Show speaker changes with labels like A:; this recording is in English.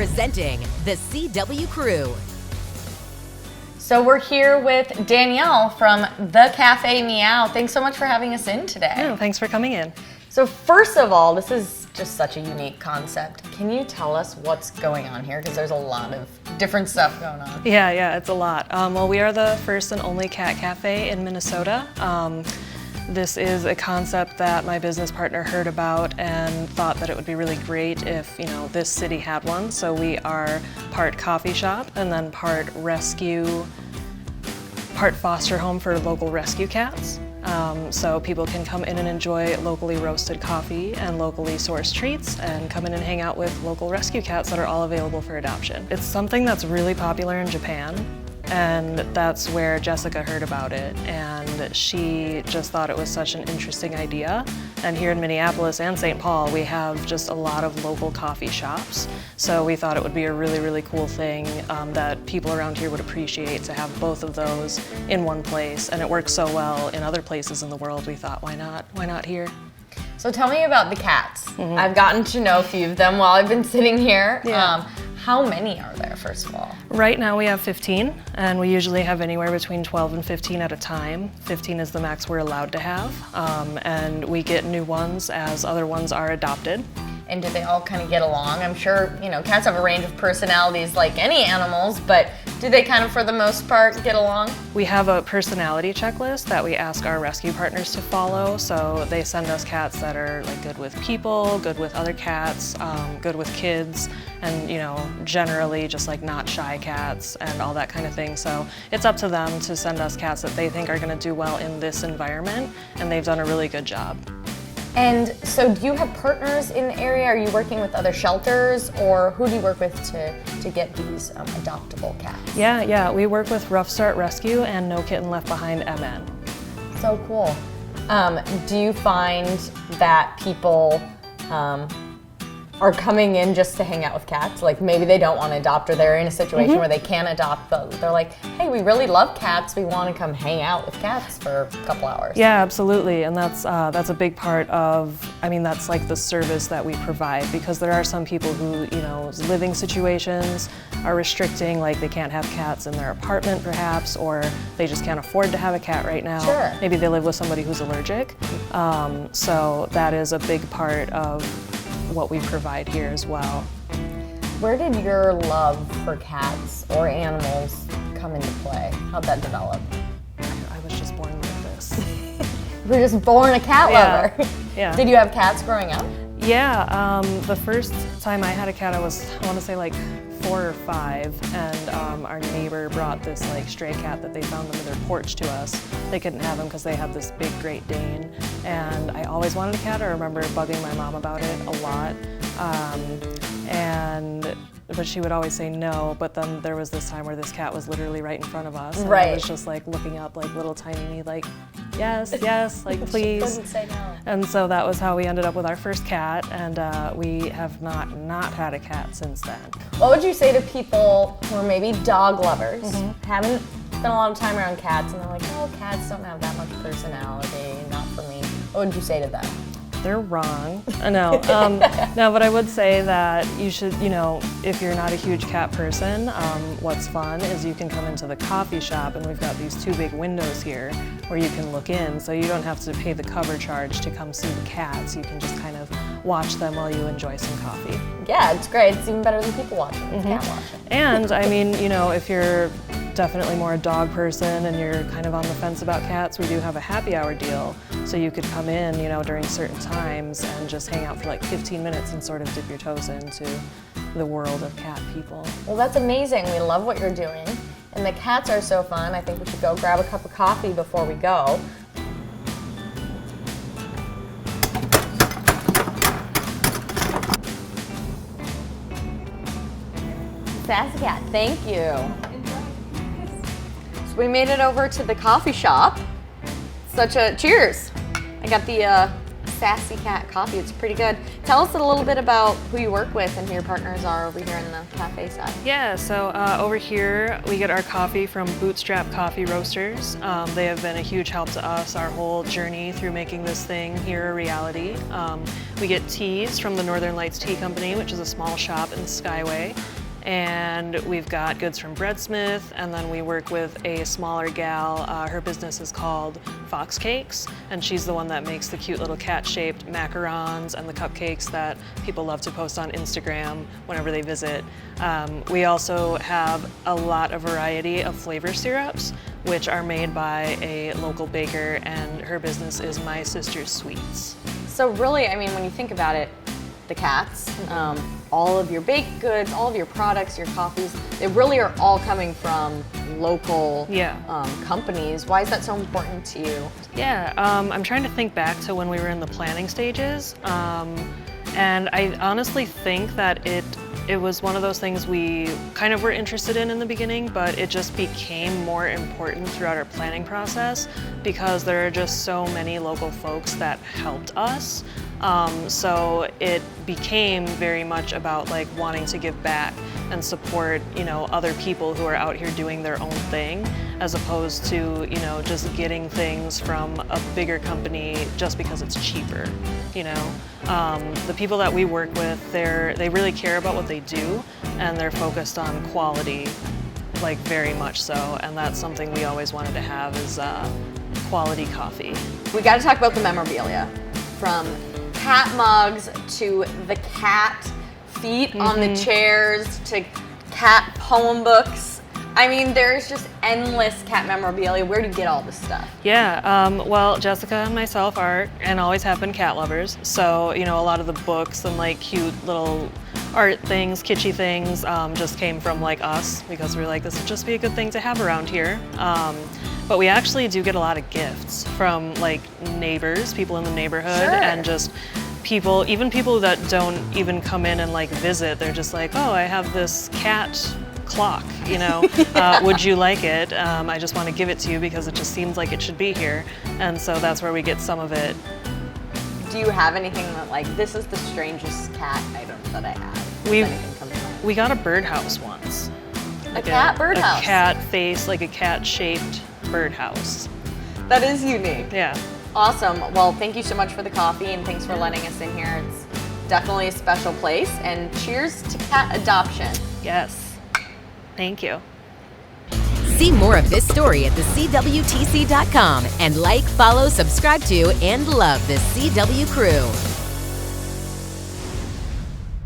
A: Presenting the CW Crew.
B: So we're here with Danielle from the Cafe Meow. Thanks so much for having us in today.
C: Oh, thanks for coming in.
B: So first of all, this is just such a unique concept. Can you tell us what's going on here? Because there's a lot of different stuff going on.
C: Yeah, it's a lot. Well, we are the first and only cat cafe in Minnesota. This is a concept that my business partner heard about and thought that it would be really great if, this city had one. So we are part coffee shop and then part foster home for local rescue cats. So people can come in and enjoy locally roasted coffee and locally sourced treats and come in and hang out with local rescue cats that are all available for adoption. It's something that's really popular in Japan, and that's where Jessica heard about it, and she just thought it was such an interesting idea. And here in Minneapolis and St. Paul, we have just a lot of local coffee shops. So we thought it would be a really, really cool thing that people around here would appreciate, to have both of those in one place. And it works so well in other places in the world, we thought, why not? Why not here?
B: So tell me about the cats. I've gotten to know a few of them while I've been sitting here.
C: Yeah.
B: How many are there, first of all?
C: Right now we have 15, and we usually have anywhere between 12 and 15 at a time. 15 is the max we're allowed to have, and we get new ones as other ones are adopted.
B: And do they all kind of get along? I'm sure, cats have a range of personalities like any animals, but do they kind of, for the most part, get along?
C: We have a personality checklist that we ask our rescue partners to follow. So they send us cats that are good with people, good with other cats, good with kids, and generally just not shy cats and all that kind of thing. So it's up to them to send us cats that they think are going to do well in this environment, and they've done a really good job.
B: And so do you have partners in the area? Are you working with other shelters, or who do you work with to get these adoptable cats?
C: Yeah, we work with Rough Start Rescue and No Kitten Left Behind MN.
B: So cool. Do you find that people are coming in just to hang out with cats? Like maybe they don't want to adopt, or they're in a situation where they can't adopt, but they're like, hey, we really love cats. We want to come hang out with cats for a couple hours.
C: Yeah, absolutely. And that's a big part of, that's the service that we provide, because there are some people who, living situations are restricting, they can't have cats in their apartment perhaps, or they just can't afford to have a cat right now.
B: Sure.
C: Maybe they live with somebody who's allergic. So that is a big part of what we provide here as well.
B: Where did your love for cats or animals come into play? How'd that develop?
C: I was just born like this.
B: You were just born a cat lover.
C: Yeah.
B: Did you have cats growing up?
C: Yeah, the first time I had a cat, I want to say 4 or 5, and our neighbor brought this stray cat that they found under their porch to us. They couldn't have him because they had this big Great Dane, and I always wanted a cat. I remember bugging my mom about it a lot, but she would always say no. But then there was this time where this cat was literally right in front of us, and I was just looking up little tiny me, yes, please.
B: She couldn't say no.
C: And so that was how we ended up with our first cat, and we have not had a cat since then.
B: What would you say to people who are maybe dog lovers, haven't spent a lot of time around cats, and they're like, oh, cats don't have that much personality, not for me? What would you say to them?
C: They're wrong. No, but I would say that you should, if you're not a huge cat person, what's fun is you can come into the coffee shop, and we've got these 2 big windows here where you can look in, so you don't have to pay the cover charge to come see the cats. You can just kind of watch them while you enjoy some coffee.
B: Yeah, it's great. It's even better than people watching. It's cat watching.
C: And if you're definitely more a dog person and you're kind of on the fence about cats, we do have a happy hour deal. So you could come in, during certain times and just hang out for 15 minutes and sort of dip your toes into the world of cat people.
B: Well, that's amazing. We love what you're doing. And the cats are so fun. I think we should go grab a cup of coffee before we go. Sassy Cat, thank you. So we made it over to the coffee shop. Cheers. I got the Sassy Cat coffee. It's pretty good. Tell us a little bit about who you work with and who your partners are over here in the cafe side.
C: Yeah, so over here we get our coffee from Bootstrap Coffee Roasters. They have been a huge help to us our whole journey through making this thing here a reality. We get teas from the Northern Lights Tea Company, which is a small shop in Skyway. And we've got goods from Breadsmith, and then we work with a smaller gal. Her business is called Fox Cakes, and she's the one that makes the cute little cat-shaped macarons and the cupcakes that people love to post on Instagram whenever they visit. We also have a lot of variety of flavor syrups, which are made by a local baker, and her business is My Sister's Sweets.
B: So really, I mean, when you think about it, the cats, all of your baked goods, all of your products, your coffees, they really are all coming from local companies. Why is that so important to you?
C: Yeah, I'm trying to think back to when we were in the planning stages, and I honestly think that it was one of those things we kind of were interested in the beginning, but it just became more important throughout our planning process because there are just so many local folks that helped us. So it became very much about like wanting to give back and support, you know, other people who are out here doing their own thing, as opposed to, you know, just getting things from a bigger company just because it's cheaper, you know. The people that we work with, they really care about what they do, and they're focused on quality, like very much so, and that's something we always wanted to have is quality coffee.
B: We got to talk about the memorabilia, from cat mugs to the cat feet on the chairs to cat poem books. I mean, there's just endless cat memorabilia. Where do you get all this stuff?
C: Yeah, well, Jessica and myself are, and always have been, cat lovers. So, you know, a lot of the books and like cute little art things, kitschy things, just came from like us because we were like, this would just be a good thing to have around here. But we actually do get a lot of gifts from like neighbors, people in the neighborhood, and just people, even people that don't even come in and like visit. They're just like, oh, I have this cat clock, you know, would you like it? I just want to give it to you because it just seems like it should be here. And so that's where we get some of it.
B: Do you have anything that like, this is the strangest cat item that I have?
C: We got a birdhouse once.
B: A cat birdhouse?
C: A cat face, like a cat-shaped birdhouse.
B: That is unique.
C: Yeah.
B: Awesome. Well, thank you so much for the coffee and thanks for letting us in here. It's definitely a special place, and cheers to cat adoption.
C: Yes. Thank you.
A: See more of this story at thecwtc.com and like, follow, subscribe to, and love the CW Crew.